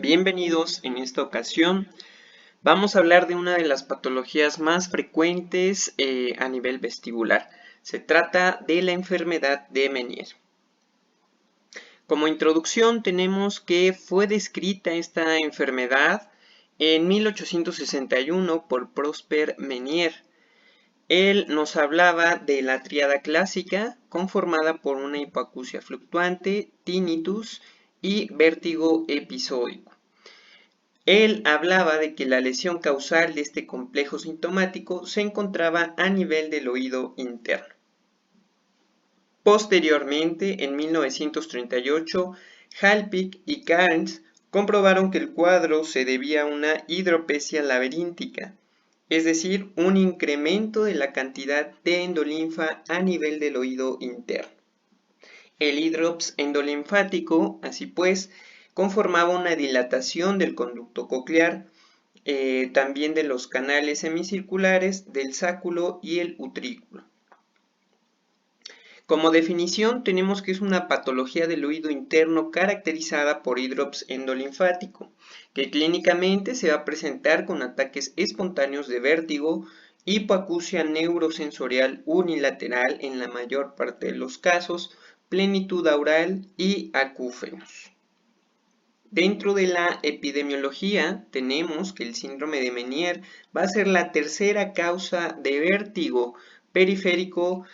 Bienvenidos. En esta ocasión vamos a hablar de una de las patologías más frecuentes a nivel vestibular. Se trata de la enfermedad de Meniere. Como introducción tenemos que fue descrita esta enfermedad en 1861 por Prosper Meniere. Él nos hablaba de la tríada clásica conformada por una hipoacusia fluctuante, tinnitus y vértigo episódico. Él hablaba de que la lesión causal de este complejo sintomático se encontraba a nivel del oído interno. Posteriormente, en 1938, Halpik y Cairns comprobaron que el cuadro se debía a una hidropesia laberíntica, es decir, un incremento de la cantidad de endolinfa a nivel del oído interno. El hidrops endolinfático, así pues, conformaba una dilatación del conducto coclear, también de los canales semicirculares, del sáculo y el utrículo. Como definición tenemos que es una patología del oído interno caracterizada por hidrops endolinfático, que clínicamente se va a presentar con ataques espontáneos de vértigo, hipoacusia neurosensorial unilateral en la mayor parte de los casos, plenitud aural y acúfenos. Dentro de la epidemiología tenemos que el síndrome de Meniere va a ser la tercera causa de vértigo periférico,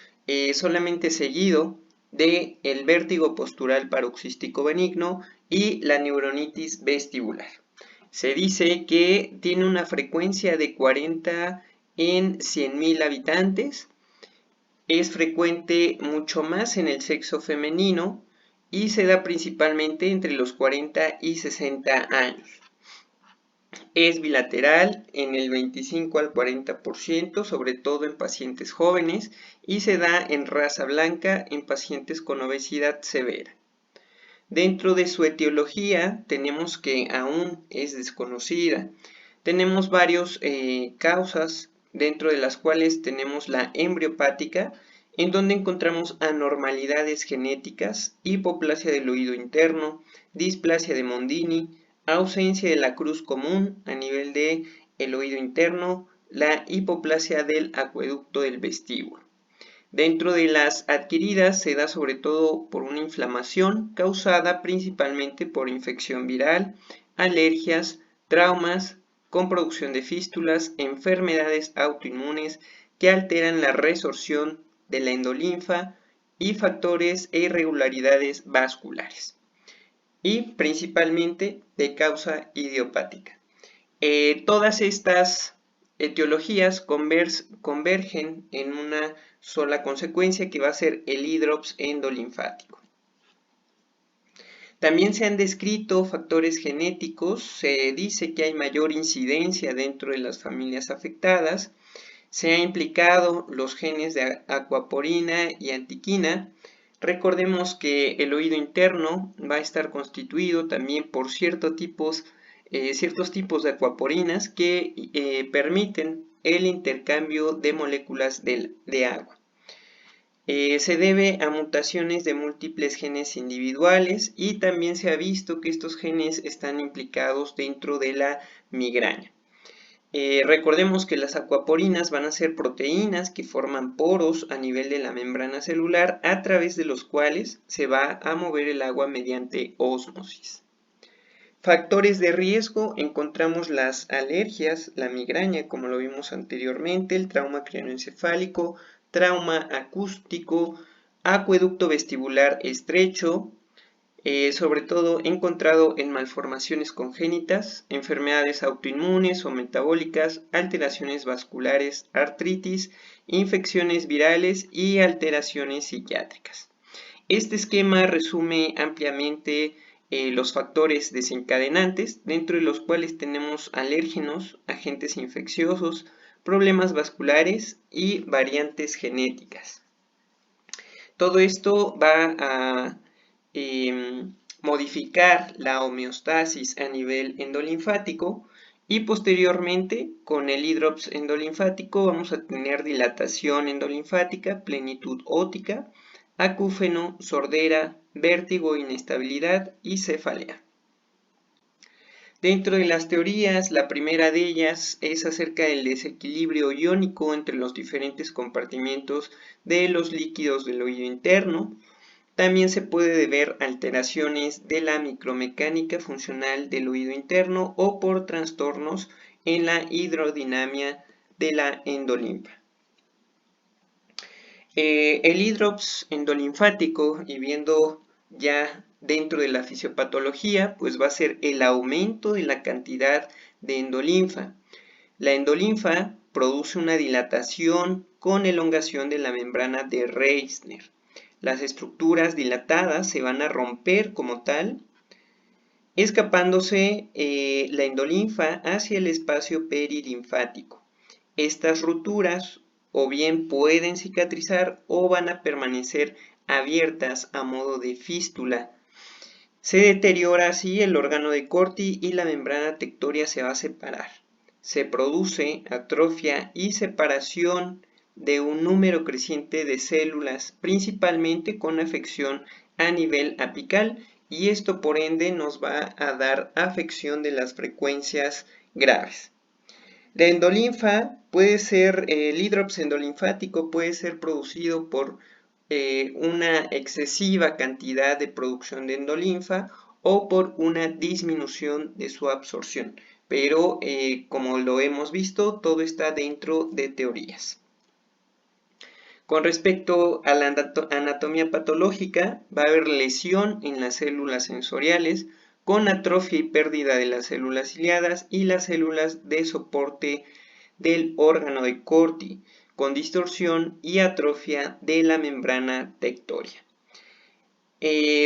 solamente seguido del vértigo postural paroxístico benigno y la neuronitis vestibular. Se dice que tiene una frecuencia de 40 en 100.000 habitantes. Es frecuente mucho más en el sexo femenino y se da principalmente entre los 40 y 60 años. Es bilateral en el 25 al 40%, sobre todo en pacientes jóvenes, y se da en raza blanca en pacientes con obesidad severa. Dentro de su etiología tenemos que aún es desconocida. Tenemos varias causas, dentro de las cuales tenemos la embriopática, en donde encontramos anormalidades genéticas, hipoplasia del oído interno, displasia de Mondini, ausencia de la cruz común a nivel del oído interno, la hipoplasia del acueducto del vestíbulo. Dentro de las adquiridas se da sobre todo por una inflamación causada principalmente por infección viral, alergias, traumas, con producción de fístulas, enfermedades autoinmunes que alteran la resorción de la endolinfa y factores e irregularidades vasculares, y principalmente de causa idiopática. Todas estas etiologías convergen en una sola consecuencia que va a ser el hidrops endolinfático. También se han descrito factores genéticos. Se dice que hay mayor incidencia dentro de las familias afectadas. Se ha implicado los genes de aquaporina y antiquina. Recordemos que el oído interno va a estar constituido también por ciertos tipos de aquaporinas que permiten el intercambio de moléculas de agua. Se debe a mutaciones de múltiples genes individuales y también se ha visto que estos genes están implicados dentro de la migraña. Recordemos que las aquaporinas van a ser proteínas que forman poros a nivel de la membrana celular a través de los cuales se va a mover el agua mediante ósmosis. Factores de riesgo: encontramos las alergias, la migraña como lo vimos anteriormente, el trauma craneoencefálico, trauma acústico, acueducto vestibular estrecho, sobre todo encontrado en malformaciones congénitas, enfermedades autoinmunes o metabólicas, alteraciones vasculares, artritis, infecciones virales y alteraciones psiquiátricas. Este esquema resume ampliamente los factores desencadenantes, dentro de los cuales tenemos alérgenos, agentes infecciosos, problemas vasculares y variantes genéticas. Todo esto va a modificar la homeostasis a nivel endolinfático y posteriormente con el hidrops endolinfático vamos a tener dilatación endolinfática, plenitud óptica, acúfeno, sordera, vértigo, inestabilidad y cefalea. Dentro de las teorías, la primera de ellas es acerca del desequilibrio iónico entre los diferentes compartimientos de los líquidos del oído interno. También se puede ver alteraciones de la micromecánica funcional del oído interno o por trastornos en la hidrodinamia de la endolinfa. El hidrops endolinfático, y viendo ya dentro de la fisiopatología, pues va a ser el aumento de la cantidad de endolinfa. La endolinfa produce una dilatación con elongación de la membrana de Reissner. Las estructuras dilatadas se van a romper como tal, escapándose la endolinfa hacia el espacio perilinfático. Estas rupturas o bien pueden cicatrizar o van a permanecer abiertas a modo de fístula. Se deteriora así el órgano de Corti y la membrana tectoria se va a separar. Se produce atrofia y separación de un número creciente de células, principalmente con afección a nivel apical, y esto por ende nos va a dar afección de las frecuencias graves. La endolinfa puede ser, el hidrops endolinfático puede ser producido por una excesiva cantidad de producción de endolinfa o por una disminución de su absorción. Pero como lo hemos visto, todo está dentro de teorías. Con respecto a la anatomía patológica, va a haber lesión en las células sensoriales, con atrofia y pérdida de las células ciliadas y las células de soporte del órgano de Corti, con distorsión y atrofia de la membrana tectoria.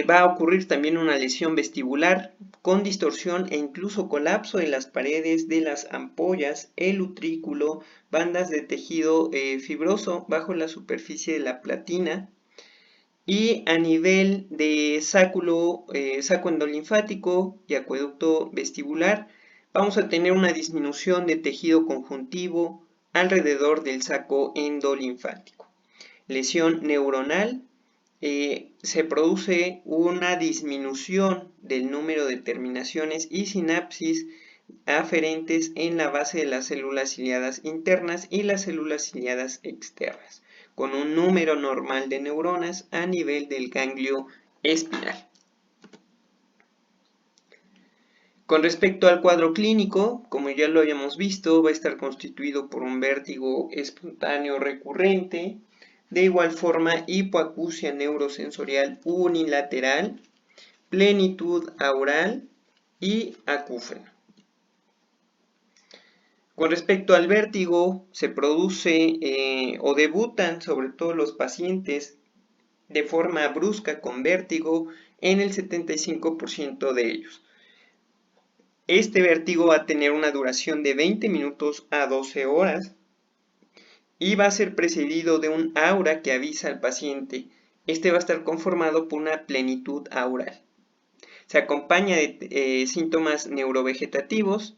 Va a ocurrir también una lesión vestibular con distorsión e incluso colapso de las paredes de las ampollas, el utrículo, bandas de tejido fibroso bajo la superficie de la platina. Y a nivel de saco endolinfático y acueducto vestibular, vamos a tener una disminución de tejido conjuntivo alrededor del saco endolinfático. Lesión neuronal, se produce una disminución del número de terminaciones y sinapsis aferentes en la base de las células ciliadas internas y las células ciliadas externas, con un número normal de neuronas a nivel del ganglio espinal. Con respecto al cuadro clínico, como ya lo habíamos visto, va a estar constituido por un vértigo espontáneo recurrente, de igual forma hipoacusia neurosensorial unilateral, plenitud aural y acúfeno. Con respecto al vértigo, se produce o debutan sobre todo los pacientes de forma brusca con vértigo en el 75% de ellos. Este vértigo va a tener una duración de 20 minutos a 12 horas y va a ser precedido de un aura que avisa al paciente. Este va a estar conformado por una plenitud aural. Se acompaña de síntomas neurovegetativos.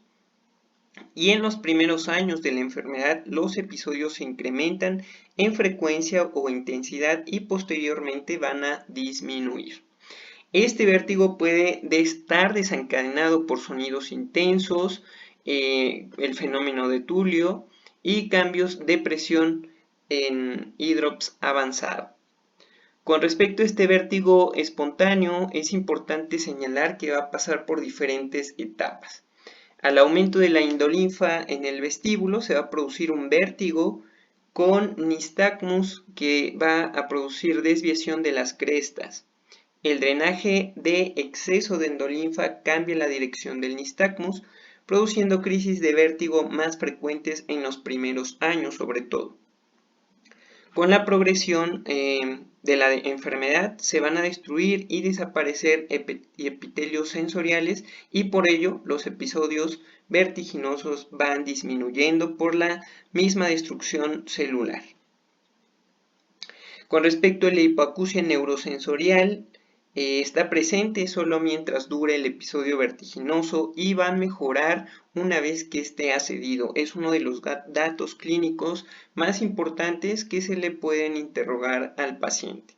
Y en los primeros años de la enfermedad, los episodios se incrementan en frecuencia o intensidad y posteriormente van a disminuir. Este vértigo puede estar desencadenado por sonidos intensos, el fenómeno de Tulio y cambios de presión en hidrops avanzado. Con respecto a este vértigo espontáneo, es importante señalar que va a pasar por diferentes etapas. Al aumento de la endolinfa en el vestíbulo se va a producir un vértigo con nistagmus que va a producir desviación de las crestas. El drenaje de exceso de endolinfa cambia la dirección del nistagmus, produciendo crisis de vértigo más frecuentes en los primeros años sobre todo. Con la progresión de la enfermedad se van a destruir y desaparecer epitelios sensoriales y por ello los episodios vertiginosos van disminuyendo por la misma destrucción celular. Con respecto a la hipoacusia neurosensorial, está presente solo mientras dure el episodio vertiginoso y va a mejorar una vez que esté accedido. Es uno de los datos clínicos más importantes que se le pueden interrogar al paciente.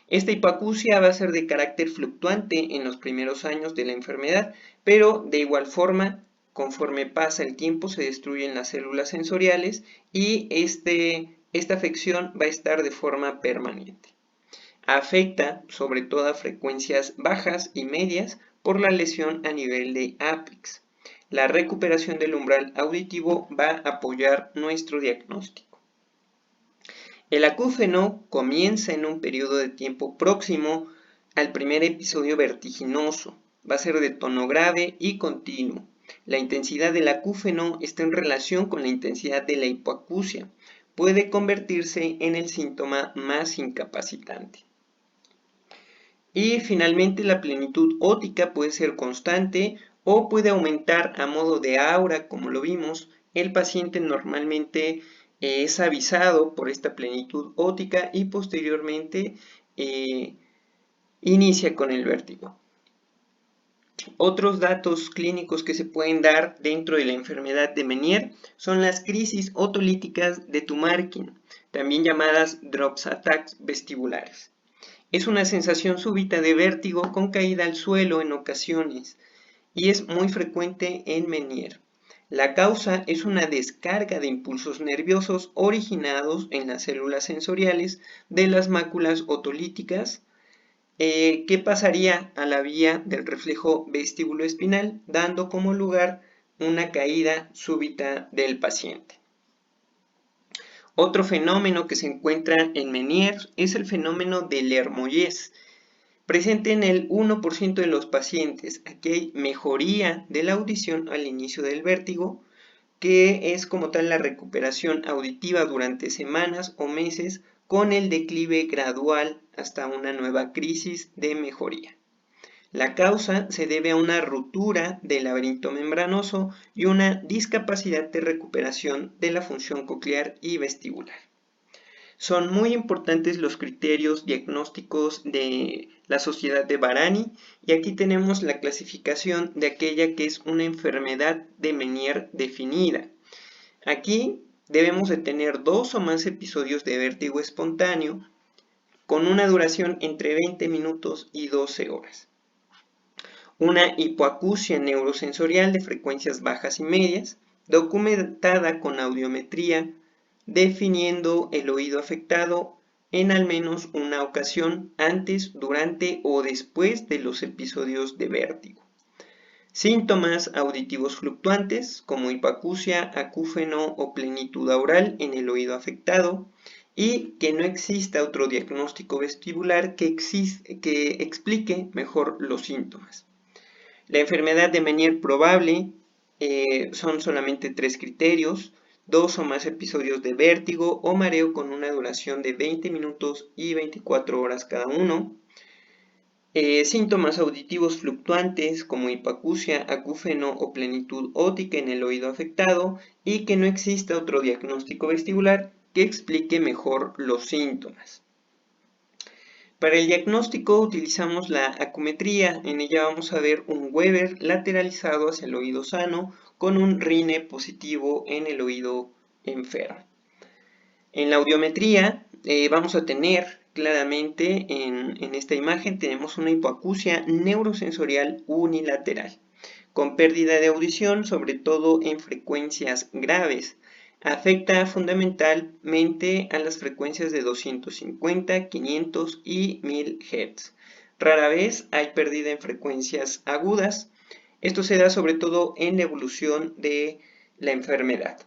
Esta hipoacusia va a ser de carácter fluctuante en los primeros años de la enfermedad, pero de igual forma, conforme pasa el tiempo, se destruyen las células sensoriales y esta afección va a estar de forma permanente. Afecta sobre todo a frecuencias bajas y medias por la lesión a nivel de ápex. La recuperación del umbral auditivo va a apoyar nuestro diagnóstico. El acúfeno comienza en un periodo de tiempo próximo al primer episodio vertiginoso. Va a ser de tono grave y continuo. La intensidad del acúfeno está en relación con la intensidad de la hipoacusia. Puede convertirse en el síntoma más incapacitante. Y finalmente la plenitud óptica puede ser constante o puede aumentar a modo de aura, como lo vimos. El paciente normalmente es avisado por esta plenitud óptica y posteriormente inicia con el vértigo. Otros datos clínicos que se pueden dar dentro de la enfermedad de Meniere son las crisis otolíticas de Tumarkin, también llamadas drops attacks vestibulares. Es una sensación súbita de vértigo con caída al suelo en ocasiones y es muy frecuente en Meniere. La causa es una descarga de impulsos nerviosos originados en las células sensoriales de las máculas otolíticas que pasaría a la vía del reflejo vestíbulo-espinal, dando como lugar una caída súbita del paciente. Otro fenómeno que se encuentra en Meniere es el fenómeno de Lermoyez, presente en el 1% de los pacientes. Aquí hay mejoría de la audición al inicio del vértigo, que es como tal la recuperación auditiva durante semanas o meses con el declive gradual hasta una nueva crisis de mejoría. La causa se debe a una ruptura del laberinto membranoso y una discapacidad de recuperación de la función coclear y vestibular. Son muy importantes los criterios diagnósticos de la Sociedad de Varani y aquí tenemos la clasificación de aquella que es una enfermedad de Meniere definida. Aquí debemos de tener 2 o más episodios de vértigo espontáneo con una duración entre 20 minutos y 12 horas. Una hipoacusia neurosensorial de frecuencias bajas y medias, documentada con audiometría, definiendo el oído afectado en al menos una ocasión antes, durante o después de los episodios de vértigo. Síntomas auditivos fluctuantes como hipoacusia, acúfeno o plenitud aural en el oído afectado y que no exista otro diagnóstico vestibular que explique mejor los síntomas. La enfermedad de Meniere probable son solamente 3 criterios: 2 o más episodios de vértigo o mareo con una duración de 20 minutos y 24 horas cada uno. Síntomas auditivos fluctuantes como hipoacusia, acúfeno o plenitud óptica en el oído afectado y que no exista otro diagnóstico vestibular que explique mejor los síntomas. Para el diagnóstico utilizamos la acumetría. En ella vamos a ver un Weber lateralizado hacia el oído sano con un Rine positivo en el oído enfermo. En la audiometría vamos a tener claramente en esta imagen tenemos una hipoacusia neurosensorial unilateral con pérdida de audición, sobre todo en frecuencias graves. Afecta fundamentalmente a las frecuencias de 250, 500 y 1000 Hz. Rara vez hay pérdida en frecuencias agudas. Esto se da sobre todo en la evolución de la enfermedad.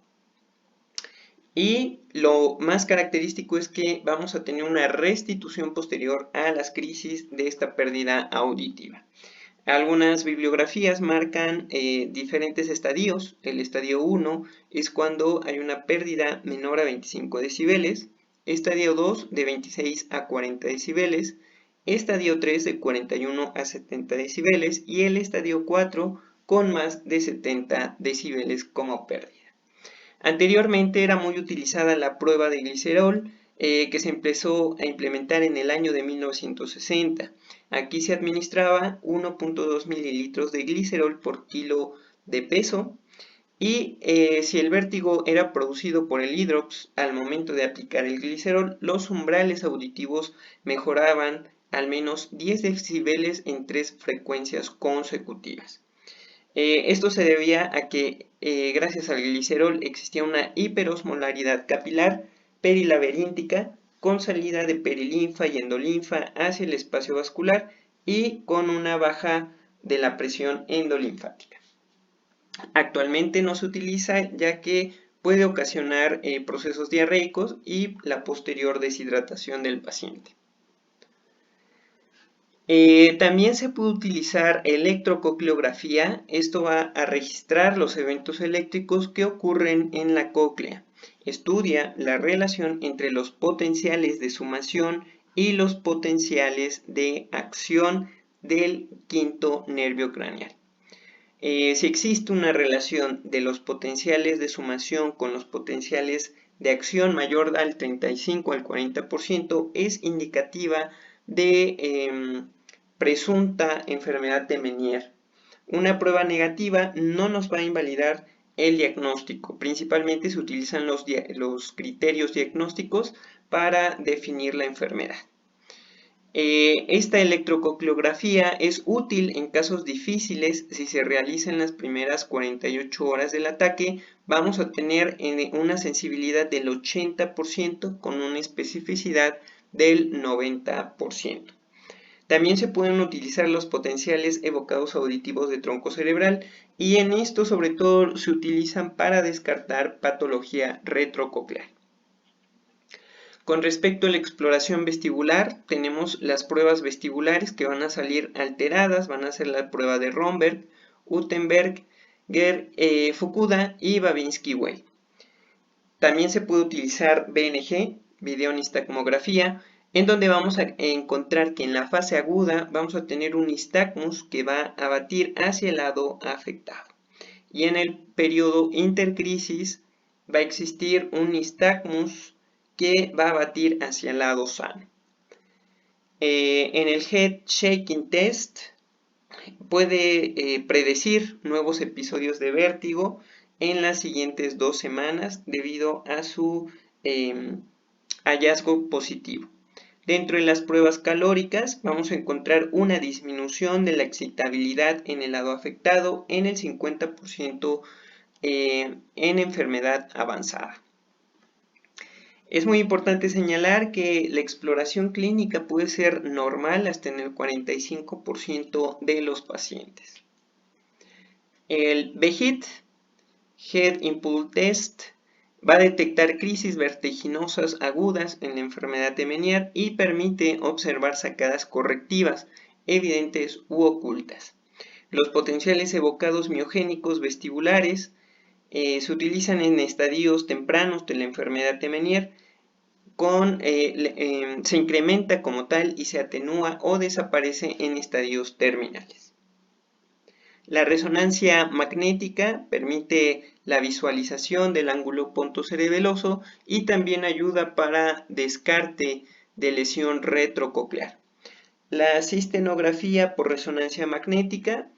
Y lo más característico es que vamos a tener una restitución posterior a las crisis de esta pérdida auditiva. Algunas bibliografías marcan diferentes estadios. El estadio 1 es cuando hay una pérdida menor a 25 decibeles, estadio 2 de 26 a 40 decibeles, estadio 3 de 41 a 70 decibeles y el estadio 4 con más de 70 decibeles como pérdida. Anteriormente era muy utilizada la prueba de glicerol, que se empezó a implementar en el año de 1960. Aquí se administraba 1.2 mililitros de glicerol por kilo de peso Y si el vértigo era producido por el hidrops al momento de aplicar el glicerol, los umbrales auditivos mejoraban al menos 10 decibeles en 3 frecuencias consecutivas. Esto se debía a que gracias al glicerol existía una hiperosmolaridad capilar perilaberíntica con salida de perilinfa y endolinfa hacia el espacio vascular y con una baja de la presión endolinfática. Actualmente no se utiliza ya que puede ocasionar procesos diarreicos y la posterior deshidratación del paciente. También se puede utilizar electrococleografía. Esto va a registrar los eventos eléctricos que ocurren en la cóclea. Estudia la relación entre los potenciales de sumación y los potenciales de acción del quinto nervio craneal. Si existe una relación de los potenciales de sumación con los potenciales de acción mayor al 35 al 40%, es indicativa de presunta enfermedad de Meniere. Una prueba negativa no nos va a invalidar el diagnóstico. Principalmente se utilizan los criterios diagnósticos para definir la enfermedad. Esta electrococleografía es útil en casos difíciles. Si se realiza en las primeras 48 horas del ataque, vamos a tener una sensibilidad del 80% con una especificidad del 90%. También se pueden utilizar los potenciales evocados auditivos de tronco cerebral y en esto sobre todo se utilizan para descartar patología retrococlear. Con respecto a la exploración vestibular, tenemos las pruebas vestibulares que van a salir alteradas, van a ser la prueba de Romberg, Utenberg, Fukuda y Babinski-Weil. También se puede utilizar BNG, videonistagmografía, en donde vamos a encontrar que en la fase aguda vamos a tener un nistagmus que va a batir hacia el lado afectado. Y en el periodo intercrisis va a existir un nistagmus que va a batir hacia el lado sano. En el Head Shaking Test puede predecir nuevos episodios de vértigo en las siguientes 2 semanas debido a su hallazgo positivo. Dentro de las pruebas calóricas vamos a encontrar una disminución de la excitabilidad en el lado afectado en el 50% en enfermedad avanzada. Es muy importante señalar que la exploración clínica puede ser normal hasta en el 45% de los pacientes. El BHIT, Head Impulse Test, va a detectar crisis vertiginosas agudas en la enfermedad de Meniere y permite observar sacadas correctivas, evidentes u ocultas. Los potenciales evocados miogénicos vestibulares se utilizan en estadios tempranos de la enfermedad de Meniere, se incrementa como tal y se atenúa o desaparece en estadios terminales. La resonancia magnética permite la visualización del ángulo pontocerebeloso y también ayuda para descarte de lesión retrococlear. La cistenografía por resonancia magnética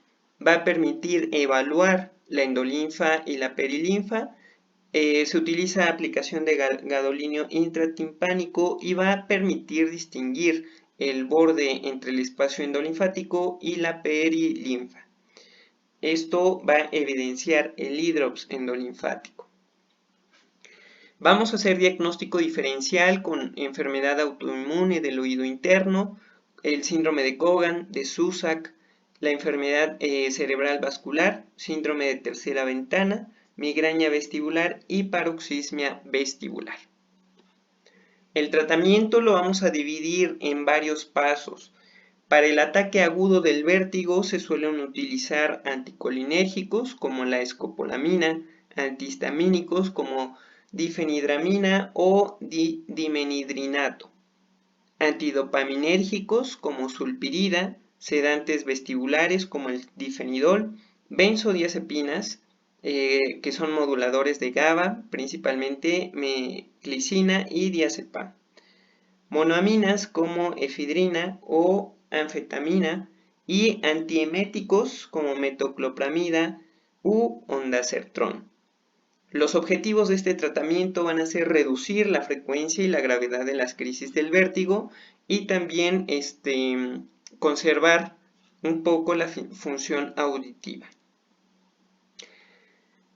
va a permitir evaluar la endolinfa y la perilinfa. Se utiliza aplicación de gadolinio intratimpánico y va a permitir distinguir el borde entre el espacio endolinfático y la perilinfa. Esto va a evidenciar el hidrops endolinfático. Vamos a hacer diagnóstico diferencial con enfermedad autoinmune del oído interno, el síndrome de Cogan, de Susak, la enfermedad cerebral vascular, síndrome de tercera ventana, migraña vestibular y paroxismia vestibular. El tratamiento lo vamos a dividir en varios pasos. Para el ataque agudo del vértigo se suelen utilizar anticolinérgicos como la escopolamina, antihistamínicos como difenhidramina o dimenhidrinato, antidopaminérgicos como sulpirida, sedantes vestibulares como el difenidol, benzodiazepinas, que son moduladores de GABA, principalmente glicina y diazepam. Monoaminas como efidrina o anfetamina y antieméticos como metoclopramida u ondansetron. Los objetivos de este tratamiento van a ser reducir la frecuencia y la gravedad de las crisis del vértigo y también conservar un poco la función auditiva.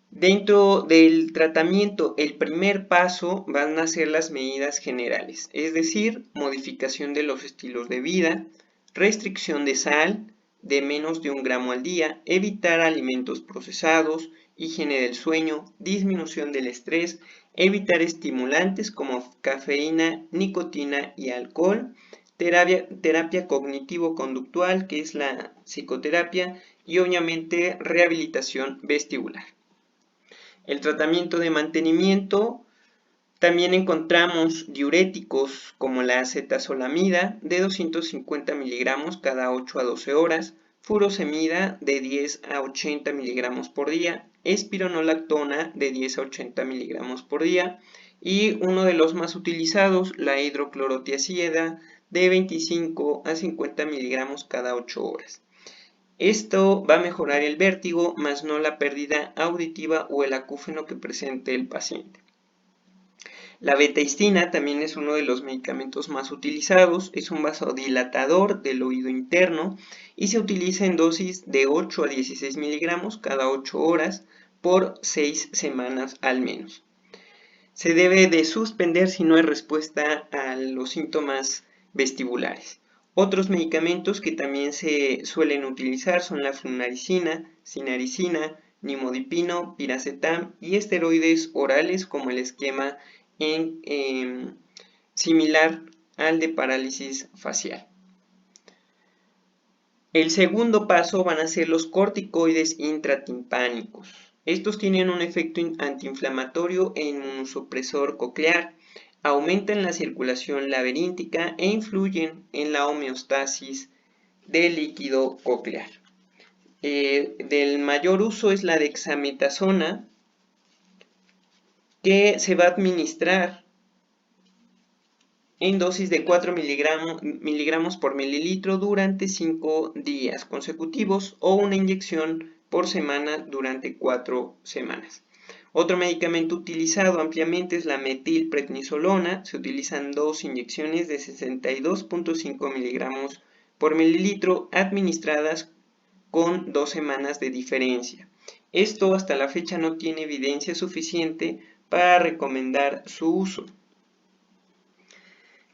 Dentro del tratamiento, el primer paso van a ser las medidas generales, es decir, modificación de los estilos de vida, restricción de sal de menos de 1 gramo al día, evitar alimentos procesados, higiene del sueño, disminución del estrés, evitar estimulantes como cafeína, nicotina y alcohol, terapia cognitivo-conductual, que es la psicoterapia, y obviamente rehabilitación vestibular. El tratamiento de mantenimiento, también encontramos diuréticos como la acetazolamida de 250 miligramos cada 8 a 12 horas, furosemida de 10 a 80 miligramos por día, espironolactona de 10 a 80 miligramos por día y uno de los más utilizados, la hidroclorotiazida de 25 a 50 miligramos cada 8 horas. Esto va a mejorar el vértigo, más no la pérdida auditiva o el acúfeno que presente el paciente. La betahistina también es uno de los medicamentos más utilizados, es un vasodilatador del oído interno y se utiliza en dosis de 8 a 16 miligramos cada 8 horas por 6 semanas al menos. Se debe de suspender si no hay respuesta a los síntomas vestibulares. Otros medicamentos que también se suelen utilizar son la flunarizina, cinaricina, nimodipino, piracetam y esteroides orales como el esquema similar al de parálisis facial. El segundo paso van a ser los corticoides intratimpánicos. Estos tienen un efecto antiinflamatorio e inmunosupresor coclear, aumentan la circulación laberíntica e influyen en la homeostasis del líquido coclear. Del mayor uso es la dexametasona, que se va a administrar en dosis de 4 miligramos por mililitro durante 5 días consecutivos o una inyección por semana durante 4 semanas. Otro medicamento utilizado ampliamente es la metilprednisolona. Se utilizan 2 inyecciones de 62.5 miligramos por mililitro administradas con 2 semanas de diferencia. Esto hasta la fecha no tiene evidencia suficiente para recomendar su uso.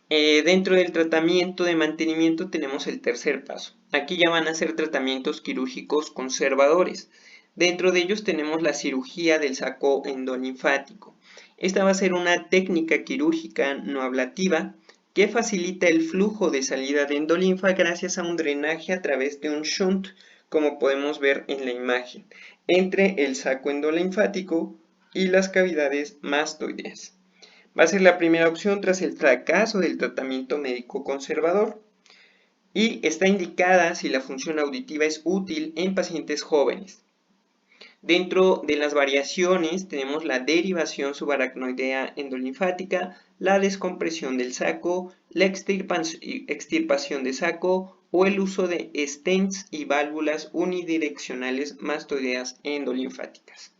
Dentro del tratamiento de mantenimiento tenemos el tercer paso. Aquí ya van a ser tratamientos quirúrgicos conservadores. Dentro de ellos tenemos la cirugía del saco endolinfático. Esta va a ser una técnica quirúrgica no ablativa que facilita el flujo de salida de endolinfa gracias a un drenaje a través de un shunt, como podemos ver en la imagen, entre el saco endolinfático y las cavidades mastoideas. Va a ser la primera opción tras el fracaso del tratamiento médico conservador y está indicada si la función auditiva es útil en pacientes jóvenes. Dentro de las variaciones tenemos la derivación subaracnoidea endolinfática, la descompresión del saco, la extirpación de saco o el uso de stents y válvulas unidireccionales mastoideas endolinfáticas.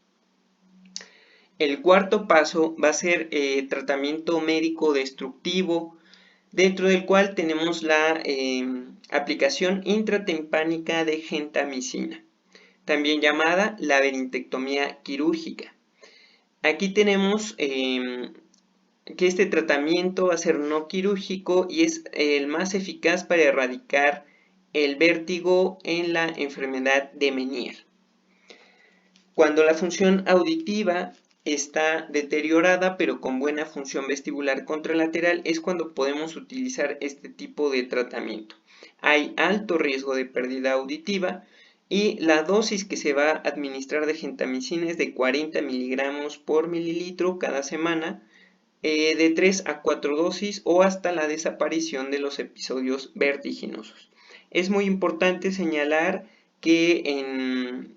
El cuarto paso va a ser tratamiento médico destructivo, dentro del cual tenemos la aplicación intratimpánica de gentamicina, también llamada laberintectomía quirúrgica. Aquí tenemos que este tratamiento va a ser no quirúrgico y es el más eficaz para erradicar el vértigo en la enfermedad de Meniere. Cuando la función auditiva está deteriorada pero con buena función vestibular contralateral es cuando podemos utilizar este tipo de tratamiento. Hay alto riesgo de pérdida auditiva y la dosis que se va a administrar de gentamicina es de 40 miligramos por mililitro cada semana, de 3 a 4 dosis o hasta la desaparición de los episodios vertiginosos. Es muy importante señalar que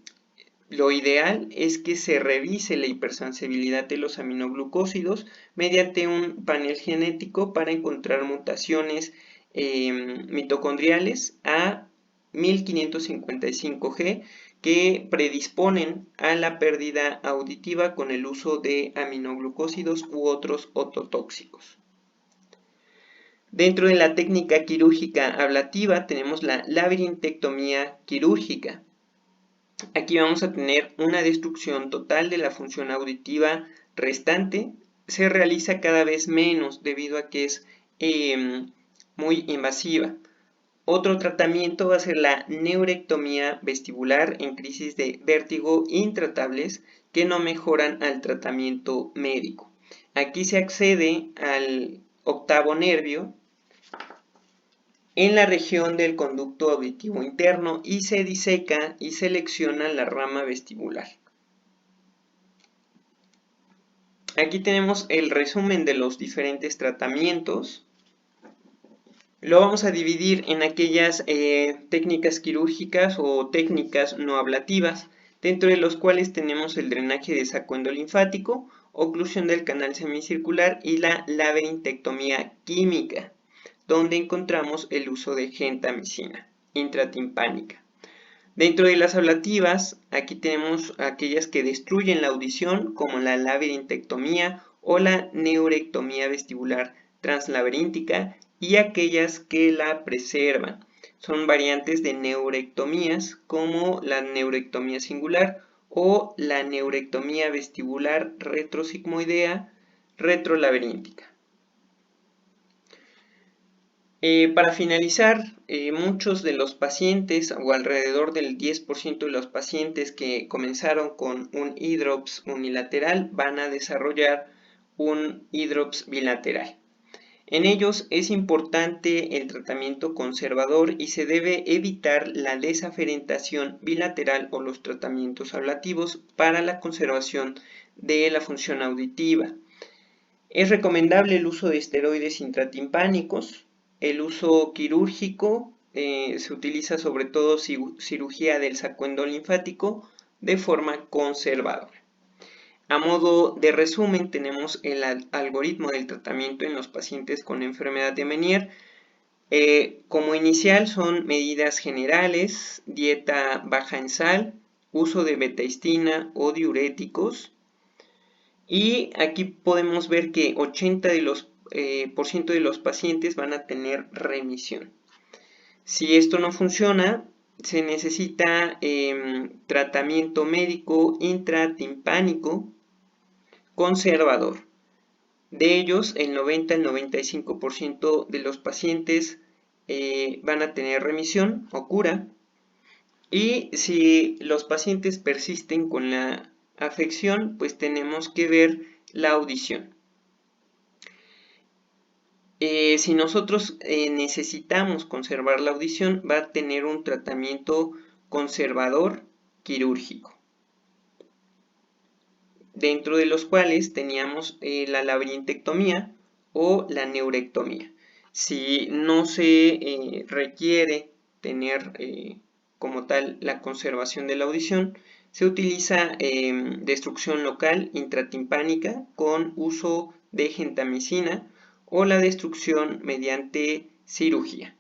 lo ideal es que se revise la hipersensibilidad de los aminoglucósidos mediante un panel genético para encontrar mutaciones mitocondriales a 1555G que predisponen a la pérdida auditiva con el uso de aminoglucósidos u otros ototóxicos. Dentro de la técnica quirúrgica ablativa tenemos la labirintectomía quirúrgica. Aquí vamos a tener una destrucción total de la función auditiva restante. Se realiza cada vez menos debido a que es muy invasiva. Otro tratamiento va a ser la neurectomía vestibular en crisis de vértigo intratables que no mejoran al tratamiento médico. Aquí se accede al octavo nervio en la región del conducto auditivo interno y se diseca y selecciona la rama vestibular. Aquí tenemos el resumen de los diferentes tratamientos. Lo vamos a dividir en aquellas técnicas quirúrgicas o técnicas no ablativas, dentro de los cuales tenemos el drenaje de saco endolinfático, oclusión del canal semicircular y la labirintectomía química, donde encontramos el uso de gentamicina intratimpánica. Dentro de las ablativas, aquí tenemos aquellas que destruyen la audición, como la labirintectomía o la neurectomía vestibular translaberíntica, y aquellas que la preservan. Son variantes de neurectomías, como la neurectomía singular o la neurectomía vestibular retrosigmoidea retrolaberíntica. Para finalizar, muchos de los pacientes, o alrededor del 10% de los pacientes que comenzaron con un hidrops unilateral, van a desarrollar un hidrops bilateral. En ellos es importante el tratamiento conservador y se debe evitar la desaferentación bilateral o los tratamientos ablativos para la conservación de la función auditiva. Es recomendable el uso de esteroides intratimpánicos. El uso quirúrgico se utiliza sobre todo cirugía del saco endolinfático de forma conservadora. A modo de resumen, tenemos el algoritmo del tratamiento en los pacientes con enfermedad de Meniere. Como inicial son medidas generales, dieta baja en sal, uso de betahistina o diuréticos. Y aquí podemos ver que 80% de los pacientes van a tener remisión. Si esto no funciona, se necesita tratamiento médico intratimpánico conservador. De ellos, el 90 al 95% de los pacientes van a tener remisión o cura. Y si los pacientes persisten con la afección, pues tenemos que ver la audición. Si nosotros necesitamos conservar la audición, va a tener un tratamiento conservador quirúrgico, dentro de los cuales teníamos la labirintectomía o la neurectomía. Si no se requiere tener como tal la conservación de la audición, se utiliza destrucción local intratimpánica con uso de gentamicina o la destrucción mediante cirugía.